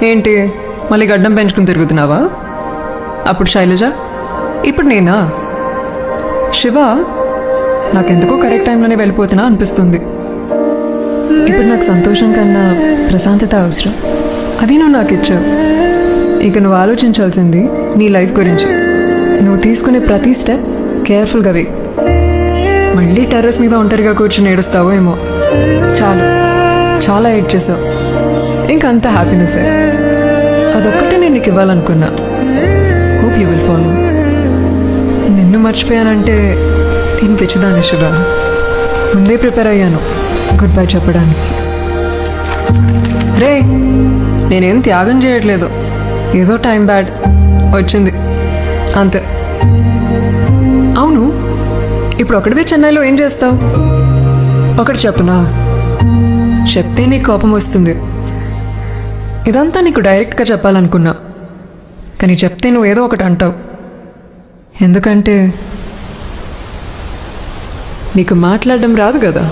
ఏంటి మళ్ళీ గడ్డం పెంచుకుని తిరుగుతున్నావా? అప్పుడు శైలజ, ఇప్పుడు నేనా? శివ, నాకెందుకో కరెక్ట్ టైంలోనే వెళ్ళిపోతున్నా అనిపిస్తుంది. ఇప్పుడు నాకు సంతోషం కన్నా ప్రశాంతత అవసరం. అది నువ్వు నాకు ఇచ్చావు. ఇక నువ్వు ఆలోచించాల్సింది నీ లైఫ్ గురించి. నువ్వు తీసుకునే ప్రతి స్టెప్ కేర్ఫుల్గా వే. మళ్ళీ టెర్రస్ మీద ఒంటరిగా కూర్చొని ఏడుస్తావో ఏమో. చాలు, చాలా ఎయిట్ చేసావు. ఇంకంత హ్యాపీనెస్. అదొక్కటే నేను నీకు ఇవ్వాలనుకున్నా. Hope you will follow. నిన్ను మర్చిపోయానంటే నేను పిచ్చిదాన్ని శివ. ముందే ప్రిపేర్ అయ్యాను గుడ్ బై చెప్పడానికి. రే, నేనేం త్యాగం చేయట్లేదు. ఏదో టైం బ్యాడ్ వచ్చింది అంతే. అవును, ఇప్పుడు ఒకటివే చెన్నైలో ఏం చేస్తావు? ఒకటి చెప్పునా? చెప్తే నీకు కోపం వస్తుంది. ఇదంతా నీకు డైరెక్ట్గా చెప్పాలనుకున్నా, కానీ చెప్తే నువ్వు ఏదో ఒకటి అంటావు. ఎందుకంటే నీకు మాట్లాడడం రాదు కదా.